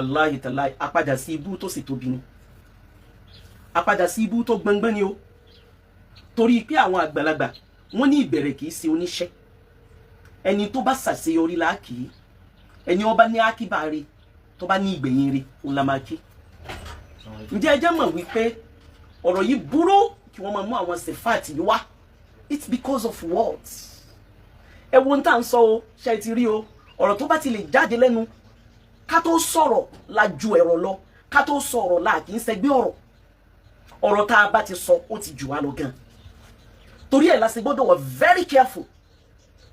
wàláhì tàláhì àpadà sí ibú tó sì tóbi ni, àpadà sí ibú tó gbọngbọ́n ni o. Torí pé àwọn àgbàlagbà wọ́n ní ìbẹ̀rẹ̀ kìí ṣe oníṣẹ́, ẹni tó bá ṣàṣeyọrí láàkì, ẹni ó bá ní àkíbà rẹ̀ tó bá ní ìgbẹ̀yìn rẹ̀ òun la máa kí. Ǹjẹ́ ẹ jẹ́ mọ̀ wípé ọ̀rọ̀ yìí burú kí wọ́n máa mú àwọn sèfáàtì yìí wá? It's because of words. Ẹ wo ń tà ń sọ o, ṣe ti rí o, ọ̀rọ̀ tó bá ti lè jáde lẹ́nu ká tó sọ̀rọ̀ la ju ẹ̀rọ lọ, ká tó sọ̀rọ̀ la kì í ṣẹgbẹ́ ọ̀rọ̀. Ọ̀rọ̀ tá a bá ti sọ ó ti jù wá lọ gan. Torí ẹ̀ la ṣe gbọ́dọ̀ wà very careful.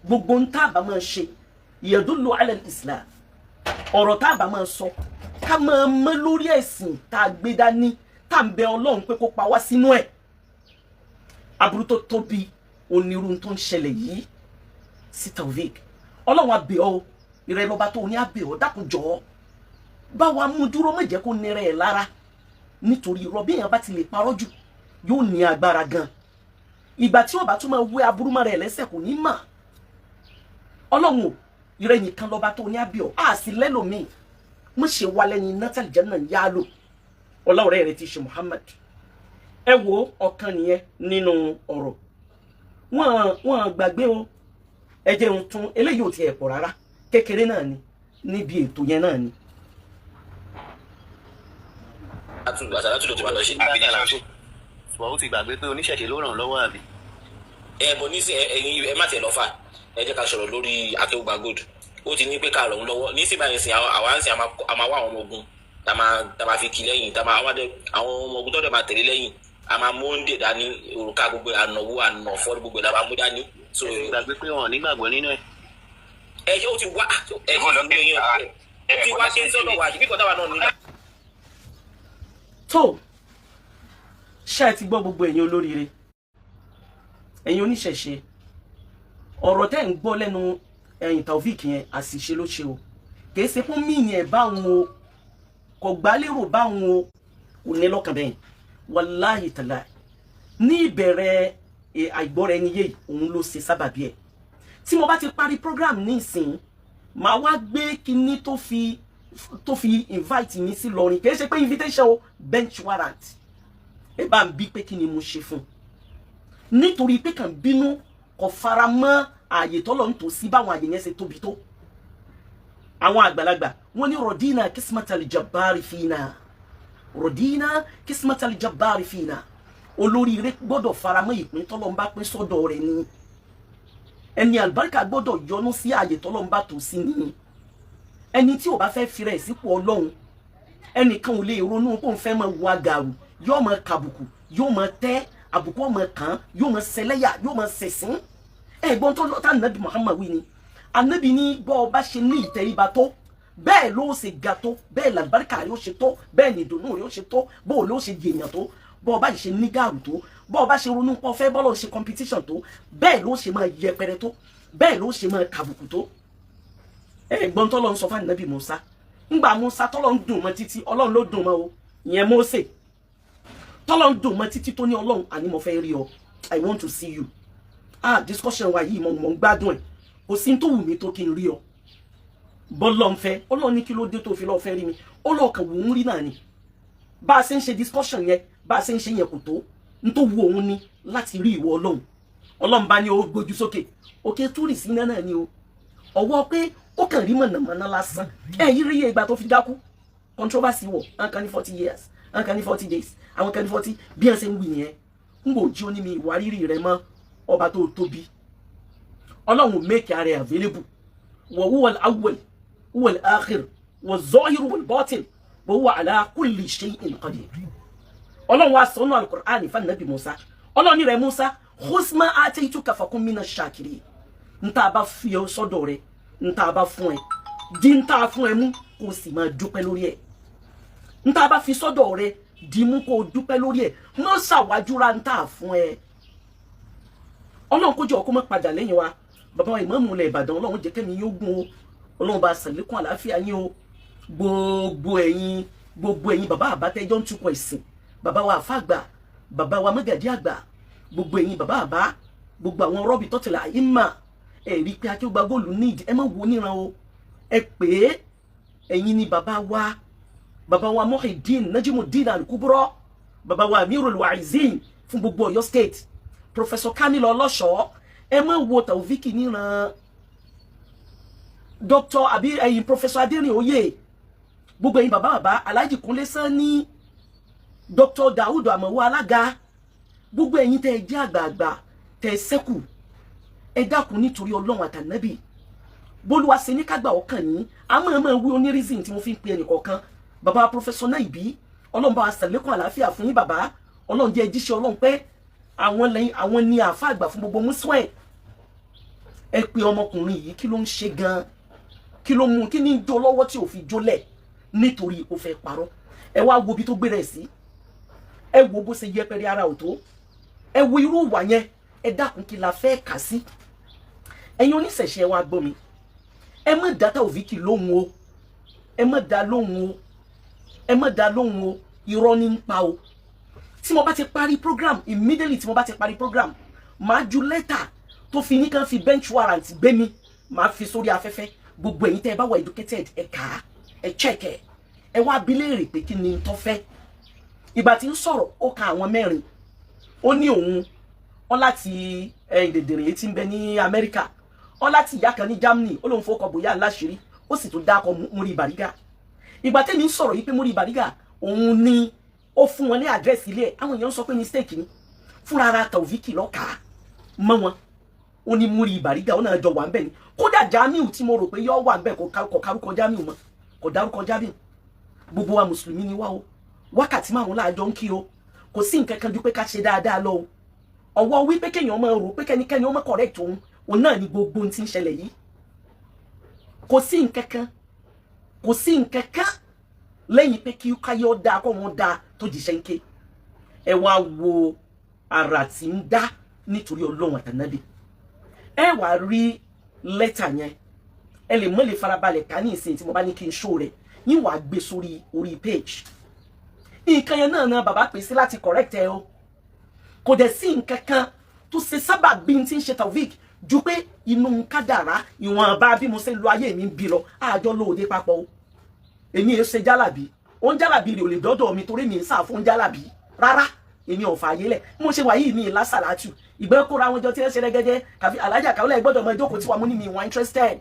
Gbogbo ń tá a bá máa ṣe yadullu ala al-islam. Ọ̀rọ̀ tá a bá máa sọ ká máa mọ́ lórí ẹ̀sìn tá a gbé dání, tá ń bẹ Ọlọ́run pé kó pa wá sínú ẹ̀. Aburú tó tóbi onírú tó ń ṣẹlẹ̀ yìí sí Taofeek. Ọlọ́run á bẹ̀ ọ́, ìrẹ́ lọ́ba tó ní á bẹ̀ ọ́, dákun jọ̀ọ́ bá wa mú dúró, má jẹ́ kó nira ẹ̀ lára, nítorí irọ́ bí èèyàn bá ti lè parọ́ jù yóò ní agbára gan. Ìgbà tí ó bá tún máa wé aburú mọ́ rẹ̀ lẹ́sẹ̀ kò ní mà. Ọlọ́run ò, ìrẹ́ nìkan lọ́ba tó ní á bẹ̀ ọ́, á sì lẹ́lòmíì. Mo ṣe wà lẹ́yìn nátàlì jẹ́nà yá lò. Ọlọ́run rẹ̀ ti ṣe Muhammad. Ẹ wo ọ̀kan nìyẹn nínú ọ̀rọ̀. Wọ́n gbàgbé o. Ẹ jẹ́ ń tún eléyìí ò tiẹ̀ pọ̀ rárá, kékeré náà ni níbi ètò yẹn náà ni. Ó ti gbàgbé pé oníṣẹ̀ṣe ló ràn lọ́wọ́ àbí. Bọ̀ ní ẹ̀yin ẹ má tẹ̀ lọ́fà, ẹ jẹ́ ká sọ̀rọ̀ lórí Akeugba Gold. Ó ti ní pé ká ràn ń lọ́wọ́ ní síbà yẹn sìn àwa ń sìn a máa wá àwọn ọmọ ogun tá máa fi kí lẹ́yìn, tá máa wá àwọn ọmọ ogun tó dẹ̀ máa tẹ̀lé lẹ́yìn, a máa mú oúnjẹ dání, òrùka gbogbo ànàwó ànàfọ́ gbogbo la máa mú dání. So gbàgbé pé wọn nígbàgbọ́ nínú ẹ̀. Ẹ ṣé ó ti wá ẹ ti wá ṣe ń sọ́dọ̀ wá àbí kọ́tà wà náà nígbà. Tó ṣe ti gbọ́ gbogbo ẹ̀yin olóríire, ẹ̀yin oníṣẹ̀ṣe, ọ̀rọ̀ tẹ́ ń gbọ́ lẹ́nu ẹ̀yin Taofeek yẹn àṣìṣe ló ṣe o. Kìí ṣe fún mí yẹn báwọn o, kò gbálérò báwọn o, kò ní lọ́kàn bẹ́yìn. Wàláhì tàláhì ní ìbẹ̀rẹ̀ àìgbọ́ra ẹni yé òun ló ṣe sábàbí ẹ̀. Tí mo bá ti parí program ní ìsìn, màá wá gbé kinní tó fi invite mi sí lọrin. Kìí ṣe pé invitation o, bench warrant. Ẹ bá ń bí pé kí ni mo ṣe fún. Nítorí pé kàn bínú kò fara mọ́ ààyè tọ́lọ̀ ń tò sí báwọn ààyè yẹn ṣe tóbi tó. Àwọn àgbàlagbà wọ́n ní rọ̀dínà kismatal jabbari fina. Rọ̀dínà kismatal jabbari fina. Olóríire gbọ́dọ̀ fara mọ́ ìpín tọ́lọ̀ ń bá pín sọ́dọ̀ rẹ̀ ni. Ẹni àlùbáríkà gbọ́dọ̀ yọ́nú sí ààyè tọ́lọ̀ ń bá tò sí ni. Ẹni tí ò bá fẹ́ fi rẹ̀ sípò Ọlọ́run, ẹnìkan ò lè ronú pé òun fẹ́ máa wọ agàrù, yóò máa kàbùkù, yóò máa tẹ́ àbùkù ọmọ kan, yóò máa ṣẹlẹ́yà, yóò máa ṣẹ̀sín. Ẹ̀gbọ́n tó lọ́tà Ànábì Muhammad wí ni. Ànábì ní bọ́ ọba ṣe ní ìtẹríba tó, bẹ́ẹ̀ ló ṣe ga tó, bẹ́ẹ̀ làlùbáríkà rẹ̀ ó ṣe tó, bẹ́ẹ̀ ni ìdùnnú rẹ̀ ó ṣe tó, bó ló ṣe jèèyàn tó, bọ́ ọba ṣe ní gàrù tó, bọ́ ọba ṣe ronú pọ̀ fẹ́ bọ́lọ̀ ṣe competition tó, bẹ́ẹ̀ ló ṣe máa yẹpẹrẹ tó, bẹ́ẹ̀ ló ṣe máa kàbùkù tó. Ẹ̀gbọ́n tó lọ ń sọ fún Ànábì Musa, ńgbà Musa tọ́lọ́ ń dùn mọ́ títí, Ọlọ́run ló dùn mọ́ o, ìyẹn Mósè. Tọ́lọ́ ń dùn mọ́ títí tó ní Ọlọ́run, àní mo fẹ́ rí ọ, I want to see you. Discussion wa yìí mo ń gbádùn ẹ̀, kò sí tó wù mí tó kí n rí ọ. Bọ́lọ́ ń fẹ́, Ọlọ́run ní kí ló dé tó fi lọ́ọ́ fẹ́ rí mi, Ọlọ́run kan wù ú rí náà ni. Bá a ṣe ń ṣe discussion yẹn, bá a ṣe ń ṣe yẹn kò tó, n tó wù òun ni láti rí ìwọ Ọlọ́run. Ọlọ́run bá ní o gbójú sókè, òkè túrì sí náà ni o. Ọwọ́ pé ó kàn rí mọ̀nàmọ́ná lásán. Yí rí iye ìgbà tó fi dákú. Controversy wọ̀, àwọn kan ní 40 years, àwọn kan ní 40 days, àwọn kan ní 40 bí wọ́n ṣe ń wí nìyẹn. Ń gbò jí ó ní mi ìwárìrì rẹ mọ́ ọba tó tóbi. Ọlọ́run make ara ẹ̀ available. Wa huwa al-awwal, huwa al-akhir, wa az-zahir wal batin, wa huwa ala kulli shay'in qadir. Ọlọ́run wá sọ nínú al-Qur'an fún Ànábì Musa. Ọlọ́run ní rẹ̀ Musa, khudh ma ataytuka fakun mina ash-shakirin. Nta bá fi ọ sọ́dọ̀ rẹ̀, nta bá fún ẹ, di nta fún ẹ mú kó sì máa dúpẹ́ lórí ẹ̀. Nta bá fi sọ́dọ̀ rẹ̀, di mú kó dúpẹ́ lórí ẹ̀. Má ṣàwájúra nta fún ẹ. Ọlọ́run kó jẹ́ ọkọ mọ́ padà lẹ́yìn wa. Bàbá wa Ìmáàmù ilẹ̀ Ìbàdàn, Ọlọ́run jẹ́ kẹ́mi yóò gùn o. Ọlọ́run bá ṣàlékún àlàáfíà yín o. Gbogbo ẹ̀yin bàbá àbátẹ́jọ́ ń túkọ̀ ìsìn. Bàbá wa àfàgbà, bàbá wa mọ́gàjí àgbà, gbogbo ẹ̀yin bàbá àbá, gbogbo àwọn rọ́bì tọ́tìlà ayé mà. Ẹ rí pé Akeugba Gold need, ẹ má wo níran o. Ẹ pé ẹ̀yin ni bàbá wa bàbá wa Muhyiddin Najimuddin Al-Kubra, bàbá wa Amirul Wa'izin fún gbogbo Ọ̀yọ́ state, Professor Kamil Ọlọ́ṣọ́, ẹ má wo Taofik níran Dr. àbí ẹ̀yin Professor Adérin Oyè, gbogbo ẹ̀yin bàbá Alhaji Kúnlé Sani, Dr. Daoud Àmọ̀wó Alága, gbogbo ẹ̀yin tẹ́ jẹ́ àgbààgbà tẹ́ ṣẹ́kù, ẹ dákun nítorí Ọlọ́run àtànábì bólúwa ṣe ní kágbà ọkàn yín àmọ́ wí oní reason tí mo fi ń pe ẹnìkọ̀ọ̀kan bàbá Professor Naibi, Ọlọ́run bá ṣàlékún àlàáfíà fún yín bàbá, Ọlọ́run jẹ́ jíṣẹ́ Ọlọ́run pé àwọn ni àáfà àgbà fún gbogbo Muslim. Ẹ pé ọmọkùnrin yìí kí ló ń ṣe gan, kí ló mú kí ní jó lọ́wọ́ tí ò fi jólẹ̀ nítorí ó fẹ́ parọ́. Ẹ wá wo bí tó gbé rẹ̀ sí, ẹ wo bó ṣe yẹpẹrẹ ara ò tó, ẹ wo irú ìwà yẹn, ẹ dákun kí la fẹ́ kà sí. Ẹ̀yin oníṣẹ̀ṣe ẹ wá gbọ́ mi, ẹ má dá Taofik lóhùn o, ẹ má dá lóhùn o, ẹ má dá lóhùn o, irọ́ ní ń pa o. Tí mo bá ti parí program, immediately tí mo bá ti parí program, màá ju lẹ́tà tó fi ní kan fi bench warrant gbé mi, màá fi sórí afẹ́fẹ́. Gbogbo ẹ̀yin tẹ́ ẹ bá wà educated, ẹ kà á, ẹ check ẹ wá bi léèrè pé kí ni tó fẹ́. Ìgbà tí ń sọ̀rọ̀ ó ka àwọn mẹ́rin, ó ní òun ó láti dèdèrè tí ń bẹ ní Amẹ́ríkà, ó láti ìyá kan ní Germany, ó lóun fọkọ bóyá láṣìírí, ó sì tún dákọ Muri Bariga. Ìgbà tẹ́mi ń sọ̀rọ̀ yìí pé Muri Bariga òun ni ó fún wọn ní àdírẹ́sì ilé ẹ̀, àwọn èèyàn sọ pé mistake ni, fúnra ara Taofik lọ́ka mọ́ wọn, ó ní Muri Bariga, ó náà jọ wà ń bẹ̀ ni. Kódà Jamiu tí mo rò pé yọ́ wà ń bẹ̀ kò kárúkọ Jamiu mọ́, kò dárúkọ Jamiu. Gbogbo wa mùsùlùmí ni wá o, wákàtí márùn láàjọ ń kí o, kò sí nǹkan kan ju pé ká ṣe dáadáa lọ o. Ọwọ́ wí pé kéèyàn máa rò pé kẹ́nikẹ́ni ó máa correct òun náà ni gbogbo ohun tí ń ṣẹlẹ̀ yìí. Kò sí nǹkan kan lẹ́yìn pé kí káyọ̀ dáa kó wọn dáa tó di ṣẹ́ńké. Ẹ wá wo ara tí ń dá nítorí Ọlọ́run àtànábì. Ẹ wá rí lẹ́tà yẹn, ẹ lè mọ́ lè farabalẹ̀ ká ní ìsìn tí mo bá ní kí n show rẹ̀, yín wàá gbé sórí orí page. Nǹkan yẹn náà bàbá pè sí láti correct ẹ o. Kò dẹ̀ sí nǹkan kan tó ṣe sábà bí n tí ń ṣe Taofik ju pé inú kádàrá ìwọ̀nba bí mo ṣe lo ayé mi ń bí lọ àjọ lóde papọ̀ o. Èmi ò ṣe jálàbí, ó ń jálàbí rè ò lè dọ́dọ̀ mi torí mi ń sá fún jálàbí rárá, èmi ò fààyè lẹ̀. Mo ṣe wà yìí mi lásàlátù ìgbẹ́ kóra wọn jọ tí ẹ ṣe rẹ́gẹ́dẹ́ kàfi alájà káwọlẹ̀ gbọ́dọ̀ mọ ìjókòó tí wà mú ní mi wà interested.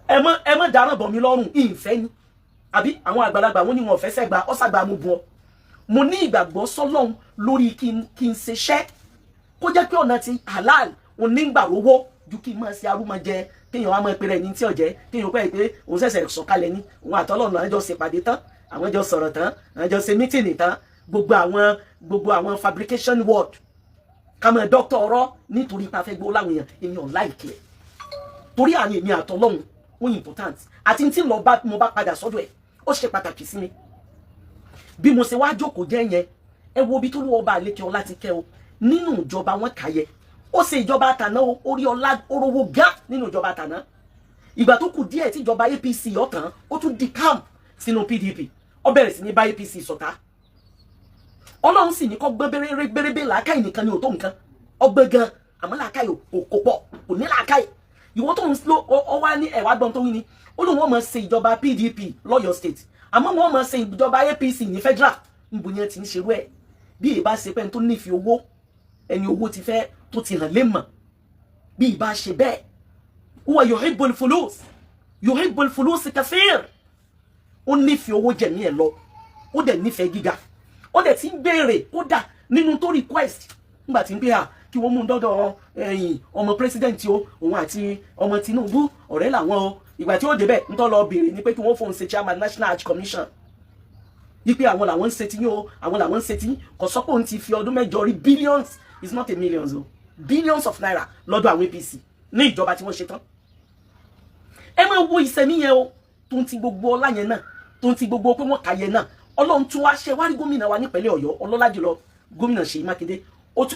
Ẹ mọ́ dáràn bọ̀ mí lọ́rùn ìfẹ́ ni àbí àwọn àgbàlagbà wọn ni wọn fẹ́ sẹ́gbà ọ́sàgbà mú bu ọ. Mo ní ìgbàgbọ́ sọ́lọ́run lórí kí n ṣiṣẹ́ kó jẹ́ pé ọ̀nà ti halal onígbà rówó ju kí n máa ṣe arúmọjẹ kéèyàn wá máa pèrè ní tí ọ̀jẹ́ kéèyàn pẹ́ pé òun ṣẹ̀ṣẹ̀ sọ̀kalẹ̀ ní òun àtọ́lọ́run àwọn jọ ṣèpàdé tán, àwọn jọ sọ̀rọ̀ tán, àwọn jọ ṣe mítìnì tán, gbogbo àwọn fabrication word ká máa dọ́kítọ̀ ọ̀rọ̀ nítorí pé a fẹ́ gbó láwọn èèyàn èèyàn láìkí ẹ̀ torí àwọn èmi àtọ́lọ́run ó important àti tí mo bá padà sọ́dọ̀ ẹ̀ ó ṣe pàtàkì sí mi. Bí mo ṣe wá jókòó jẹ́ yẹn, ẹ wo bí tó lówó bá lékè ọlá ti kẹ́ o nínú ìjọba wọn kàyẹ, ó ṣe ìjọba àtàná orí ọlá orówó gán nínú ìjọba àtàná. Ìgbà tó kù díẹ̀ tí ìjọba APC ọ̀tàn ó tún di camp sínú PDP, ó bẹ̀rẹ̀ sí ní bá APC ṣọ̀tá. Ọlọ́run sì ní kó gbé bérébé làákàyè nìkan ni ò tó nǹkan, ọgbẹ́ gan àmọ́ làákàyè kò pọ̀ kò ní làákàyè. Ìwọ tó ń lo ọ wá ní ẹ̀wà gbọ́n tó wí ni ó lóun wọ́n máa ṣe ìjọba PDP lọ́yọ̀ state àmọ́ wọ́n máa ṣe ìjọba APC ní federal níbo yẹn ti ń ṣerú ẹ̀ bí ìbá ṣe pẹ́ tó nífi owó ẹni owó ti fẹ́ tó ti hàn lé mọ̀ bí ìbá ṣe bẹ́ẹ̀ huwa yuhibbul fulus kathir ó nífi owó jẹ̀mí ẹ̀ lọ ó dẹ̀ nífẹ̀ẹ́ gíga ó dẹ̀ ti ń béèrè ó dà nínú tó request nígbà tí ń gbé à kí wọ́n mú un dọ́dọ̀ ọmọ president o òun àti ọmọ Tinubu ọ̀rẹ́ làwọn o ìgbà tí ó débẹ̀ ń tọ́ lọ béèrè ni pé kí wọ́n fóun ṣe chairman National Hajj Commission wípé àwọn làwọn ń ṣe tí yín o àwọn làwọn ń ṣe tí kò sọ pé òun ti fi ọdún mẹ́jọ rí billions is not a millions o billions of naira lọ́dọ̀ àwọn APC ní ìjọba tí wọ́n ṣe tán. Ẹ máa wo ìsẹ̀mí yẹn o tó ń ti gbogbo ọlá yẹn náà tó ń ti gbogbo pé wọ́n kà yẹn náà Ọlọ́run tún wá ṣe wá rí gómìnà wa nípínlẹ̀ Ọ̀yọ́ ọlọ́lá jùlọ gómìnà Ṣèyí Mákindé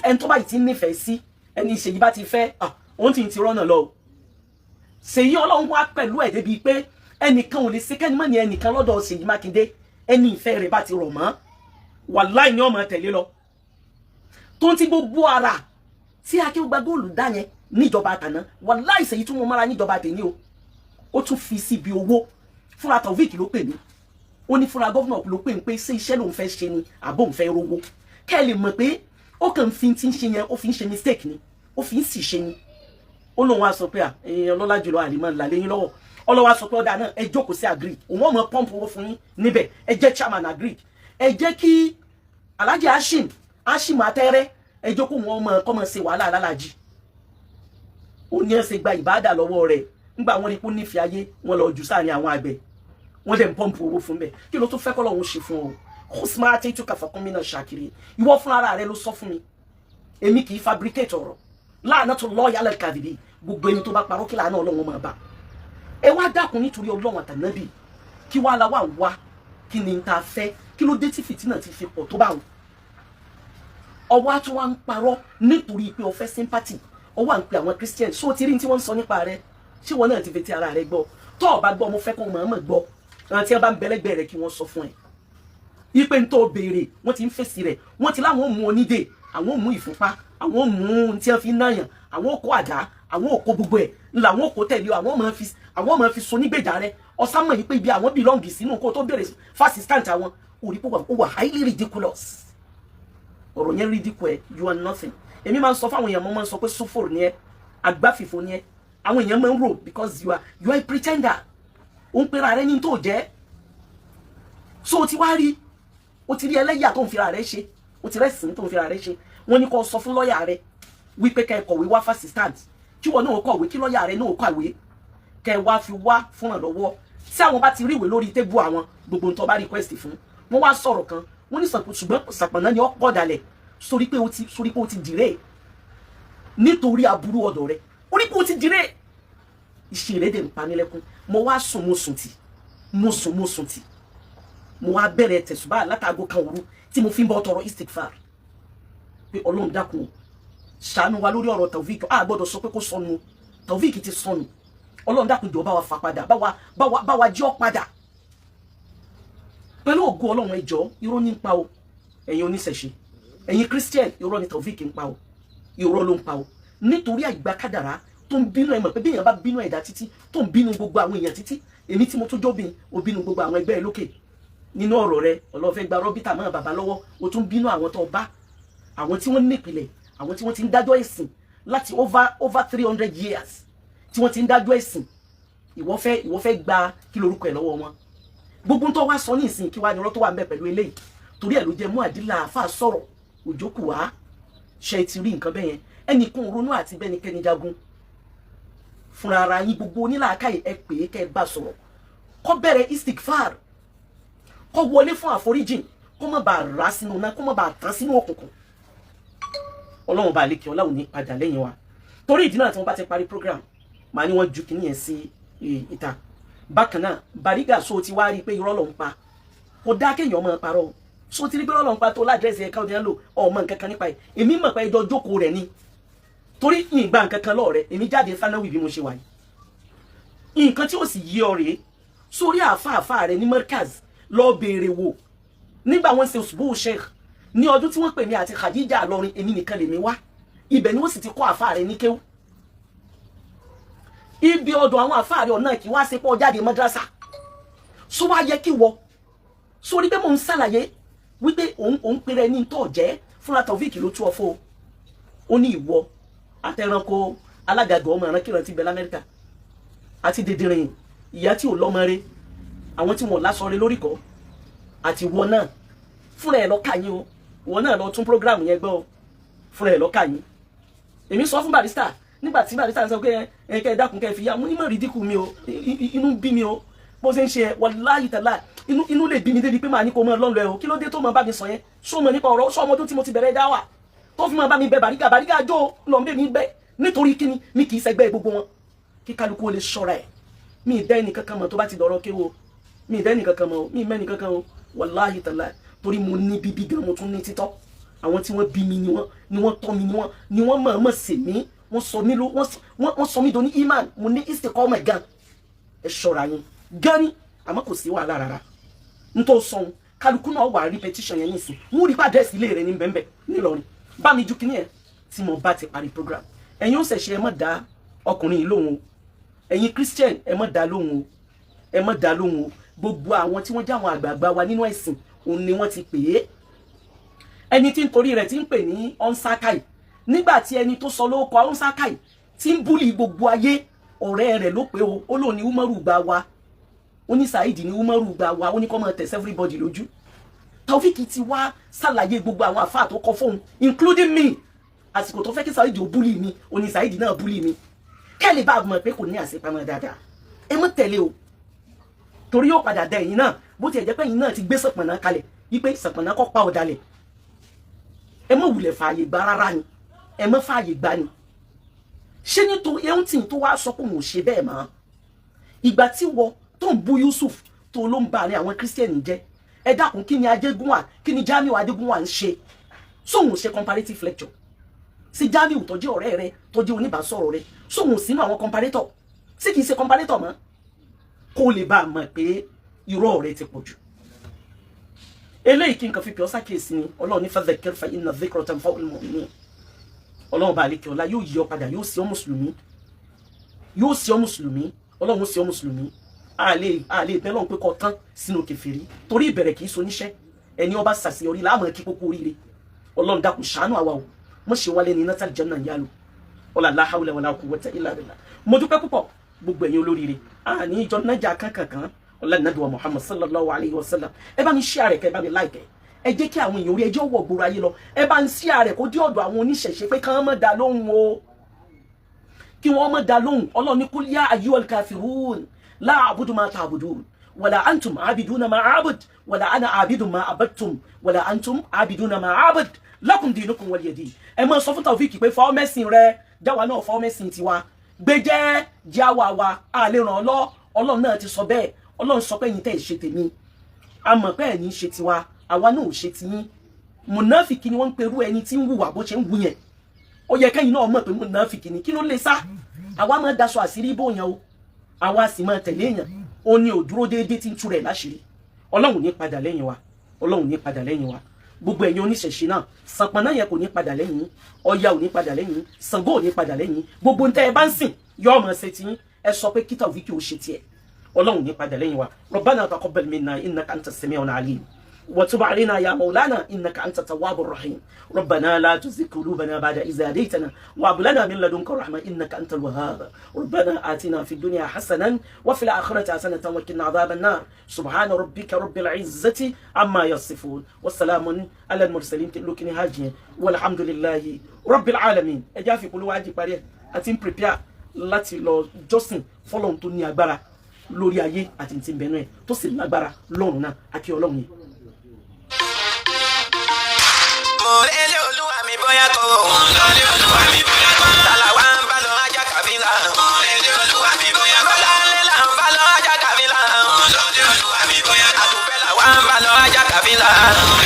ẹni tó báyìí ti nífẹ̀ẹ́ sí ẹni Ṣèyí bá ti fẹ́ òun ti rọ́nà lọ. Ṣèyí Ọlọ́run wá pẹ̀lú ẹ̀ débi pé ẹnìkan ò lè ṣe kẹ́ni mọ́ ni ẹnìkan lọ́dọ̀ Ṣèyí Mákindé ẹni ìfẹ́ rẹ̀ bá ti rọ̀ mọ́ wàláì ní ọmọ tẹ̀lé lọ. Tó ń ti gbogbo ara tí Akéwùgbà Góòlù dá yẹn níjọba àtàná wàláì Ṣèyí tún mọ mára níjọba tèmi o ó tún fi síbi owó fúnra Taofik ló pè mí ó ní fúnra gọ́vnà ló pè ń pé ṣé iṣẹ́ lòun fẹ́ ṣe ni àbó òun fẹ́ rówó kẹ́ ẹ lè mọ̀ pé ó kàn fi ti ń ṣe yẹn ó fi ń ṣe mistake ni ó fi ń sì ṣe ni ó lóun wá sọ pé èèyàn lọ́lá jùlọ àlìmọ́ ńlá lẹ́yìn lọ́wọ́ ọlọ́wà sọ pé ọ̀dà náà ẹ jókòó sí agree òun ọmọ pọ́ǹpù owó fún yín níbẹ̀ ẹ jẹ́ chairman agree ẹ jẹ́ kí Alhaji Hashim Atẹ́rẹ́ ẹ jókòó wọn ọmọ kọ́mọ ṣe wàhálà alálàjì ó ní ẹsẹ̀ gba ìbáàdà lọ́wọ́ rẹ̀ nígbà wọn rí pé nífẹ̀ẹ́ ayé wọn lọ jù sáàrin àwọn àgbẹ̀ wọn dẹ̀ ń pọ́ǹpù owó fún bẹ́ẹ̀ kí ló tún fẹ́ kọ́lọ́hún ṣe fún ọ Husma tẹ́tù kàfàkùnmí náà ṣàkiri ìwọ fún ara rẹ ló sọ fún mi èmi kì í fabricate ọ̀rọ̀ láàánú tó lọ́ọ́ yálẹ̀ kàdìbí gbogbo ẹni tó bá parọ́ kí láàánú Ọlọ́run máa bá ẹ wá dákun nítorí Ọlọ́run àtànábì kí wàá la wá kí ni ta fẹ́ kí ló dé tí fìtínà ti fi pọ̀ tó bá wọn ọwọ́ àti wọn ń parọ́ nítorí pé o fẹ́ sympathy ọwọ́ à ń pe àwọn Christian so ti rí ní tí wọ́n ń sọ nípa rẹ ṣé wọn náà ti fi ti ara rẹ gbọ́ tó o bá gbọ́ mo fẹ́ kó o mọ̀ọ́mọ̀ gbọ́ àwọn tí wọ́n bá ń bẹ́lẹ́gbẹ́ rẹ kí wọ́n sọ fún ẹ ipe ń tó béèrè wọ́n ti ń fèsì rẹ̀ wọ́n ti láwọn ò mú onídè àwọn ò mú ìfúnpá àwọn ò mú tí wọ́n fi náyàn àwọn ò kó àdá àwọn ò kó gbogbo ẹ̀ làwọn ò kó tẹ̀lé àwọn máa fi so nígbèjà rẹ ọ̀sán mọ̀ yìí pé ibi àwọn bìlọ́ǹgì sínú kó tó béèrè fásitì àwọn òrí pé ó wà highly ridiculous ọ̀rọ̀ yẹn ridicule you are nothing èmi máa ń sọ fáwọn èèyàn mo máa ń sọ pé sófòrò ni ẹ agbáfìfò ni ẹ àwọn èèyàn máa ń rò because you are a pretender ó ń pera rẹ ní tó jẹ́ so o ti wá rí o ti rí ẹlẹ́yà tó ń fira rẹ ṣe o ti rẹ́sìn tó ń fira rẹ ṣe wọ́n ní kó sọ fún lọ́ọ̀yà rẹ wípé kẹ́ ẹ kọ̀wé wá fásitì kí wọ́n náà kọ̀wé kí lọ́ọ̀yà rẹ náà kọ̀wé kẹ́ ẹ wá fi wá fún ìrànlọ́wọ́ tí àwọn bá ti rí ìwé lórí tébù àwọn gbogbo nǹkan bá request fún wọ́n wá sọ̀rọ̀ kan wọ́n ní ṣùgbọ́n sàpàná ni ó pọ̀ dalẹ̀ sórí pé o ti dìré nítorí aburú ọ̀dọ̀ rẹ orí pé o ti dìré ìṣeré dè ń panilẹ́kún mo wá sùn mo sùn tì mo wá bẹ̀rẹ̀ tẹ̀sùbá látàgò kan òru tí mo fi ń bọ́ tọrọ istighfar pé Ọlọ́run dákun ṣàánú wa lórí ọ̀rọ̀ Taofeek a gbọ́dọ̀ sọ pé kó sọnù Taofeek ti sọnù Ọlọ́run dákun jọ̀ọ́ bá wa fà padà bá wa jí ọ padà pẹ̀lú ògo Ọlọ́run ẹ jọ̀ọ́ irọ́ ní ń pa o ẹ̀yin oníṣẹ̀ṣe ẹ̀yin Christian irọ́ ní Taofeek ń pa o irọ́ ló ń pa o nítorí àìgbà kádàrá tó ń bínú ẹ mọ̀ pé bí èèyàn bá bínú ẹ̀dá títí tó ń bínú gbogbo àwọn èèyàn títí èmi tí mo tún jóbìn o bínú gbogbo àwọn ẹgbẹ́ ẹ lókè nínú ọ̀rọ̀ rẹ ọlọ́fẹ́ gba rọ́bìtà mọ́ bàbá lọ́wọ́ o tún bínú àwọn tó bá àwọn tí wọ́n nípìnlẹ̀ àwọn tí wọ́n ti ń dájọ́ ẹ̀sìn láti over 300 years tí wọ́n ti ń dájọ́ ẹ̀sìn ìwọ fẹ́ gba kí lorúkọ ẹ̀ lọ́wọ́ wọn gbogbo tó wá sọ ní ìsìn kí wá ní ọ̀rọ̀ tó wà ń bẹ pẹ̀lú eléyìí torí ẹ̀ ló jẹ́ mú àdílà àfà sọ̀rọ̀ òjókù wá ṣe ti rí nǹkan bẹ́yẹn ẹnìkan ronú àti bẹ́nikẹ́ni jagun fúnra ara yín gbogbo onílàákàyè ẹ pè é kẹ́ ẹ bá sọ̀rọ̀ kó bẹ̀rẹ̀ istighfar kó wọlé fún àforíjìn kó má bàa rà sínú náà kó má bàa tán sínú òkùnkùn Ọlọ́run bá lékè ọlá ò ní padà lẹ́yìn wa torí ìdí náà tí wọ́n bá ti parí program màá ní wọ́n ju kìíní yẹn sí ìta bákan náà Bariga so ti wá rí i pé irọ́ ló ń pa kò dá kéèyàn máa parọ́ o so ti rí pé irọ́ ló ń pa tó ládírẹ́sì ẹ̀ka òdìyàn lò ọmọ nǹkan kan nípa ẹ̀ èmi mọ̀ pé ẹjọ́ jókòó rẹ̀ ni torí ìgbà nǹkan kan lọ́ọ̀rẹ́ èmi jáde fánáwì bí mo ṣe wà yìí nǹkan tí ó sì yí ọ rèé sórí àfáàfáà rẹ ní Markaz lọ béèrè wò nígbà wọ́n ṣe òṣùbù sheikh ní ọdún tí wọ́n pè mí àti Khadija lọrin èmi nìkan lèmi wá ibẹ̀ ni wọ́n sì ti kọ́ àfáà rẹ ní kéwú ibi ọ̀dọ̀ àwọn àfáà rẹ ọ̀nà kí wá ṣe pọ̀ jáde madrasa so wá yẹ kí wọ sórí pé mò ń ṣàlàyé wípé òun pèrè ní tó jẹ́ fúnra Taofeek ló tú ọ fó ó ní ìwọ àtẹranko alágàgọ̀ ọmọ ẹran kíran ti bẹ l'Amẹ́ríkà àti dèdèrìn ìyá tí ò lọ́mọ rẹ àwọn tí wọn lásọ rẹ lórí kọ́ àti wọn náà fúnra ẹ̀ lọ́ka yín o wọn náà lọ tún program yẹn gbọ́ fúnra ẹ̀ lọ́ka yín èmi sọ fún Barrister nígbà tí Barrister sọ pé ẹ̀kẹ́ dákun kẹ́ fi yá mo ní mọ̀ rídíkù mi o inú bí mi o bó ṣe ń ṣe wallahi ta'ala inú lè bí mi débi pé màá ní kó mọ́ lọ́nlọ́ ẹ̀ o kí ló dé tó mọ́ bá mi sọ yẹn sọ mọ́ nípa ọ̀rọ̀ sọ ọmọdún tí mo ti bẹ̀rẹ̀ dáwà tó fi mọ́ bá mi bẹ Bariga jó lọ́n bẹ́ mi bẹ́ nítorí kíni mi kì í ṣẹgbẹ́ gbogbo wọn kí kálukú ó lè ṣọ́ra ẹ̀ mi ì dẹ́ ẹnì kankan mọ̀ tó bá ti dọ̀rọ̀ kéwo mi ì dẹ́ ẹnì kankan mọ̀ mi ì mẹ́ni kankan o wallahi ta'ala torí mo ní bíbí gan mo tún ní títọ́ àwọn tí wọ́n bí mi ni wọ́n tọ́ mi ni wọ́n mọ̀ọ́mọ̀ sè mí wọ́n sọ mí do ní iman mo ní istiqama gan ẹ ṣọ́ra yín gan ni àmọ́ kò sí wàhálà rárá n tó sọ̀hún kálukú náà wà repetition yẹn nísìn mú rí pàdẹ́sì ilé rẹ ní bẹ́ẹ̀ nílọrin bá mi ju kíní ẹ̀ tí mo bá ti parí program ẹ̀yin ó ṣẹ̀ṣẹ̀ ẹ má dá ọkùnrin yìí lóhùn o ẹ̀yin Christian ẹ má dá lóhùn o ẹ má dá lóhùn o gbogbo àwọn tí wọ́n jẹ́ àwọn àgbààgbà wa nínú ẹ̀sìn òun ni wọ́n ti pè é. Ẹni tí ń torí rẹ̀ ti ń pè ní Onsakai nígbà tí ẹni tó sọ lóko Onsakai tí ń búlì gbogbo ayé ọ̀rẹ́ rẹ̀ ló pé o, ó lò ní Umaru gba wa, ó ní Saidi ní Umaru gba wa, ó ní kó máa tẹ̀sí everybody lójú. Taofiki ti wá ṣàlàyé gbogbo àwọn àfáà tó kọ fóun including me àsìkò tó fẹ́ kí Saidi ò búlì mi, ó ní Saidi náà búlì mi. Kẹ́lẹ̀ bá mọ̀ pé kò ní àṣepamọ́ dáadáa ẹ mọ́ tẹ̀lé o, torí yóò padà dẹ ẹ̀yin náà bó ti ẹ̀ jẹ́ pé ẹ̀yin náà ti gbé sọ̀pọ̀nà kalẹ̀ wípé sọ̀pọ̀nà kọ́ pa ọ̀dàlẹ̀. Ẹ mọ́ wulẹ̀ fààyè gbà rárá ni, ẹ mọ́ fààyè gbà ni. Ṣé nítorí ẹ̀hún tí tó wá sọ pé òun ò ṣe bẹ́ẹ̀ mọ́? Ìgbà tí wọ tó ń bú Yusuf tó ló ń bá ní àwọn Kírísítẹ́nì jẹ́, ẹ dákun kí ni Adégúnwà, kí ni Jamiu Adégúnwà ń ṣe? Sóhun ṣe comparative lecture sí Jamiu tó jẹ́ ọ̀rẹ́ rẹ̀ tó jẹ́ oníbàásọ̀rọ̀ rẹ̀, sóhun sínú àwọn comparator sí kìí ṣe comparator mọ́, kó lè bá a mọ̀ pé irọ́ rẹ̀ ti pọ̀ jù. Eléyìí kí n kàn fi pè ọ́ sákèésí ni Ọlọ́run ní fadhakkir fa inna dhikra tanfa'ul mu'minin. Ọlọ́run bá lékè ọlá yóò yí ọ padà, yóò sí ọ mùsùlùmí, yóò sí ọ mùsùlùmí, Ọlọ́run sí ọ mùsùlùmí. A lè bẹ́ lọ́run pé kọ́ tán sínú kèfèrí torí ìbẹ̀rẹ̀ kìí so níṣẹ́, ẹni ọba ṣàṣeyọrí láàmú kí kókó oríire. Ọlọ́run dákun ṣàánú àwa o, mọ̀ ṣe wálé ní natal janna yálò ọlá la hawla wala quwwata illa billah. Mo dúpẹ́ púpọ̀ gbogbo ẹ̀yin olóríire ní ìjọ nájà kankan ọlá nàbí wa Muhammad sallallahu alayhi wa sallam. Ẹ bá mi share rẹ̀ kẹ́ bá mi like ẹ jẹ́ kí àwọn èèyàn orí ẹjọ́ wọ̀ gbòòrò ayé lọ, ẹ bá ń share rẹ̀ kó dé ọ̀dọ̀ àwọn oníṣẹ̀ṣe pé kán mọ̀ dá lóhùn o, kí wọ́n mọ̀ dá lóhùn. Ọlọ́run ní kul ya ayyuhal kafirun la a'budu ma ta'budun wala antum abiduna ma a'bud wala ana abidu ma abadtum wala antum abiduna ma a'bud lakum dinukum waliya din. Ẹ máa sọ fún Taofiki pé fọ́ mẹ́sìn rẹ̀ jáwa náà fọ́ mẹ́sìn tiwa, gbẹjẹ́ jáwa wa a lè ràn ọ́ lọ. Ọlọ́run náà ti sọ bẹ́ẹ̀, Ọlọ́run sọ pé ẹ̀yin tẹ́ ẹ̀ ṣe tèmi, a mọ̀ pé ẹ̀yin ṣe tiwa, àwa náà ò ṣe tiyín. Mùnáfìkì ni wọ́n ń perú ẹni tí ń wùwà bó ṣe ń wù yẹn, ó yẹ kẹ́yìn náà mọ̀ pé mùnáfìkì ni, kí ló lè sá? Àwa máa daṣọ àṣírí bó yẹn o, àwa sì máa tẹ̀lé èèyàn, ó ní òdúró déédéé tí ń tú rẹ̀ láṣìírí. Ọlọ́run ní padà lẹ́yìn wa, Ọlọ́run ní padà lẹ́yìn wa. Gbogbo ẹ̀yin oníṣẹ̀ṣe náà, Ṣànpọ́nná yẹn kò ní padà lẹ́yìn, Ọya ò ní padà lẹ́yìn, Ṣàngó ò ní padà lẹ́yìn, gbogbo ń tẹ́ ẹ bá ń sìn yọ ọmọ ṣe tiyín, ẹ sọ pé kí Taofiki ò ṣe tiẹ̀. Ọlọ́run ní padà lẹ́yìn wa. Rabbana taqabbal minna innaka antas sami'ul alim وتب علينا يا مولانا إنك أنت التواب الرحيم. ربنا لا تزغ قلوبنا بعد إذ هديتنا وهب لنا من لدنك رحمة إنك أنت الوهاب. ربنا آتنا في الدنيا حسنة وفي الآخرة حسنة وقنا عذاب النار. سبحان ربك رب العزة عما يصفون والسلام على المرسلين تلوكني هاجي والحمد لله رب العالمين. ẹjá fi polówó ajì parí ẹ̀ àti ń prepare láti lọ jọ́sìn fọ́lọ́run tó ní agbára lórí ayé àti tí ń bẹnu ẹ̀ tó sì lágbára lọ́run náà àkí Ọlọ́run yìí. Ilé Olúwa mi bóyá kò. Ilé Olúwa mi bóyá kò. Tàlàwá ń bá lọ ajá kàbílà. Ilé Olúwa mi bóyá kò. Bọ́láńlé là ń bá lọ ajá kàbílà. Ilé Olúwa mi bóyá kò. Àtùpẹ́ làwa ń bá lọ ajá kàbílà.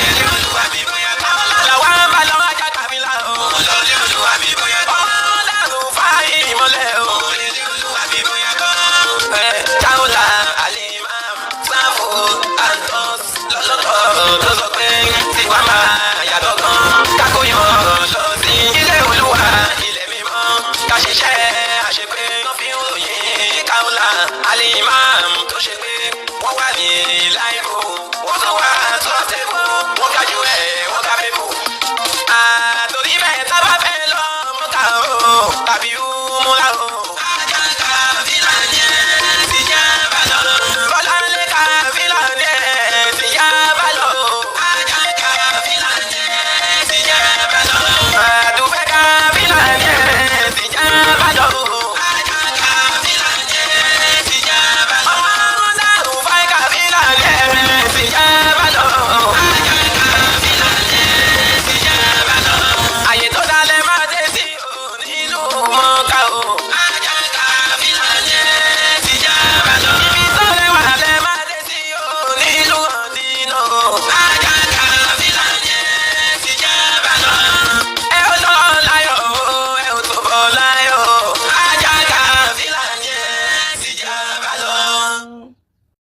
Ilé Olúwa mi bóyá kò. Làwa ń bá lọ ajá kàbílà. Ilé Olúwa mi bóyá kò. Ọlọ́run fáyé ìmọ́lẹ̀ o. Ilé Olúwa mi bóyá kò. Káwọ́lá Alimam Sáfù Antos lọ́lọ́tọ̀ ló sọ pé tiwa máa yàtọ̀ gan. Kákóyàn lọ sí ilé Olúwa ilẹ̀ mímọ́. Ká ṣiṣẹ́ àṣepé wọ́n fi ń ròyìn Káwọ́lá Alimam tó ṣe pé wọ́n wà ní láìpẹ́.